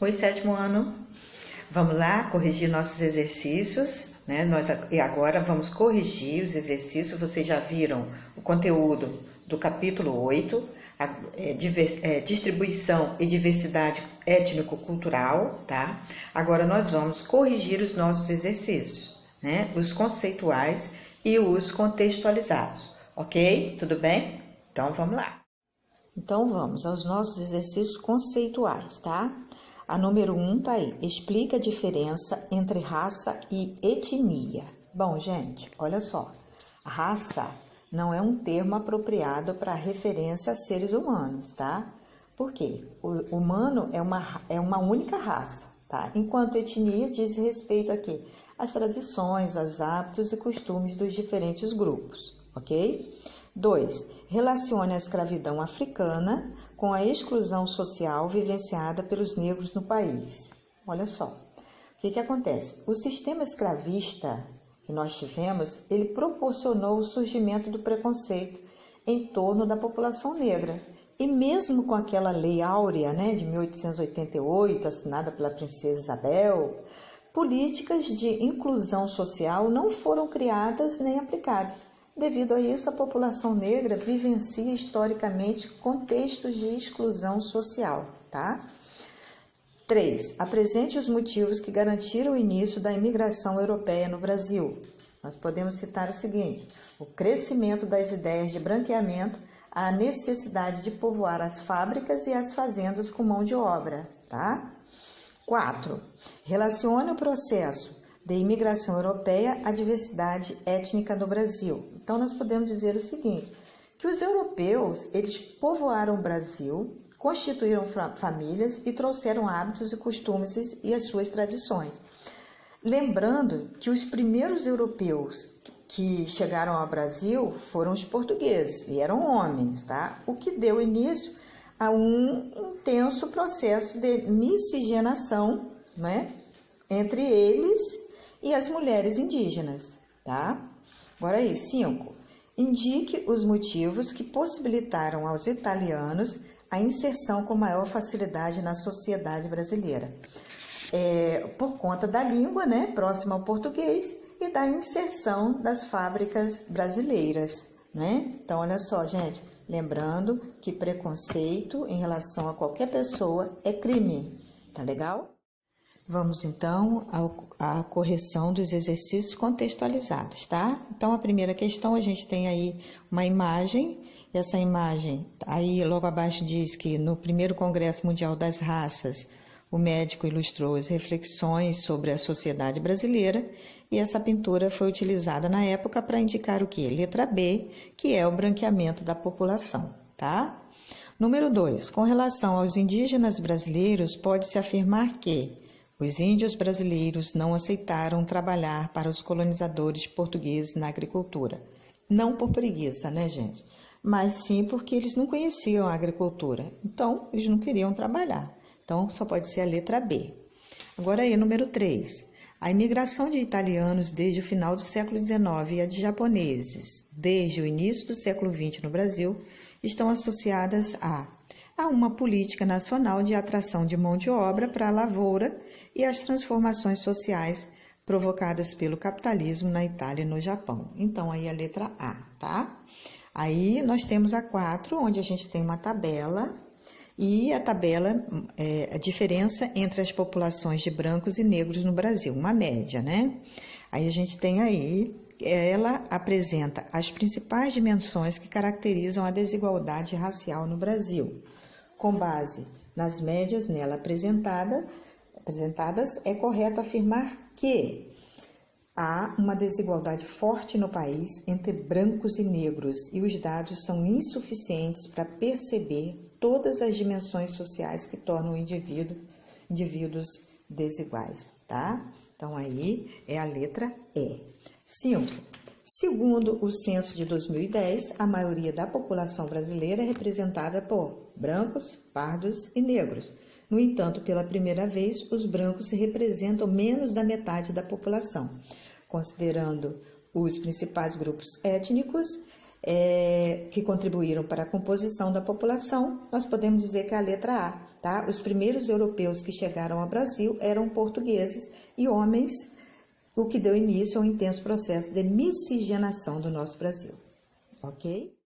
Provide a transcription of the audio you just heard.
Oi, sétimo ano. Vamos lá corrigir nossos exercícios, né? E agora vamos corrigir os exercícios. Vocês já viram o conteúdo do capítulo 8, distribuição e diversidade étnico-cultural, tá? Agora nós vamos corrigir os nossos exercícios, né? Os conceituais e os contextualizados, ok? Tudo bem? Então vamos lá. Então vamos aos nossos exercícios conceituais, tá? A número 1 tá aí. Explica a diferença entre raça e etnia. Bom, gente, olha só. Raça não é um termo apropriado para referência a seres humanos, tá? Por quê? O humano é uma única raça, tá? Enquanto etnia diz respeito a quê? Às tradições, aos hábitos e costumes dos diferentes grupos, ok? 2. Relacione a escravidão africana com a exclusão social vivenciada pelos negros no país. Olha só, o que acontece? O sistema escravista que nós tivemos, ele proporcionou o surgimento do preconceito em torno da população negra. E mesmo com aquela lei áurea, né, de 1888, assinada pela princesa Isabel, políticas de inclusão social não foram criadas nem aplicadas. Devido a isso, a população negra vivencia historicamente contextos de exclusão social, tá? 3. Apresente os motivos que garantiram o início da imigração europeia no Brasil. Nós podemos citar o seguinte: o crescimento das ideias de branqueamento, a necessidade de povoar as fábricas e as fazendas com mão de obra, tá? 4. Relacione o processo de imigração europeia à diversidade étnica no Brasil. Então, nós podemos dizer o seguinte, que os europeus, eles povoaram o Brasil, constituíram famílias e trouxeram hábitos e costumes e as suas tradições. Lembrando que os primeiros europeus que chegaram ao Brasil foram os portugueses, e eram homens, tá? O que deu início a um intenso processo de miscigenação, né, entre eles e as mulheres indígenas, tá? Agora aí, 5. Indique os motivos que possibilitaram aos italianos a inserção com maior facilidade na sociedade brasileira. Por conta da língua, né, próxima ao português, e da inserção das fábricas brasileiras, né? Então, olha só, gente, lembrando que preconceito em relação a qualquer pessoa é crime, tá legal? Vamos então à correção dos exercícios contextualizados, tá? Então, a primeira questão, a gente tem aí uma imagem, essa imagem, aí logo abaixo diz que no primeiro Congresso Mundial das Raças, o médico ilustrou as reflexões sobre a sociedade brasileira e essa pintura foi utilizada na época para indicar o quê? Letra B, que é o branqueamento da população, tá? Número 2, com relação aos indígenas brasileiros, pode-se afirmar que os índios brasileiros não aceitaram trabalhar para os colonizadores portugueses na agricultura. Não por preguiça, né, gente? Mas sim porque eles não conheciam a agricultura. Então, eles não queriam trabalhar. Então, só pode ser a letra B. Agora aí, número 3. A imigração de italianos desde o final do século XIX e a de japoneses desde o início do século XX no Brasil estão associadas a uma política nacional de atração de mão de obra para a lavoura e as transformações sociais provocadas pelo capitalismo na Itália e no Japão. Então, aí a letra A, tá? Aí nós temos a 4, onde a gente tem uma tabela, e a tabela é a diferença entre as populações de brancos e negros no Brasil, uma média, né? Aí a gente tem aí, ela apresenta as principais dimensões que caracterizam a desigualdade racial no Brasil. Com base nas médias nela apresentadas, é correto afirmar que há uma desigualdade forte no país entre brancos e negros e os dados são insuficientes para perceber todas as dimensões sociais que tornam indivíduos desiguais, tá? Então, aí é a letra E. 5. Segundo o censo de 2010, a maioria da população brasileira é representada por brancos, pardos e negros. No entanto, pela primeira vez, os brancos representam menos da metade da população. Considerando os principais grupos étnicos, que contribuíram para a composição da população, nós podemos dizer que é a letra A, tá? Os primeiros europeus que chegaram ao Brasil eram portugueses e homens, o que deu início a um intenso processo de miscigenação do nosso Brasil, ok?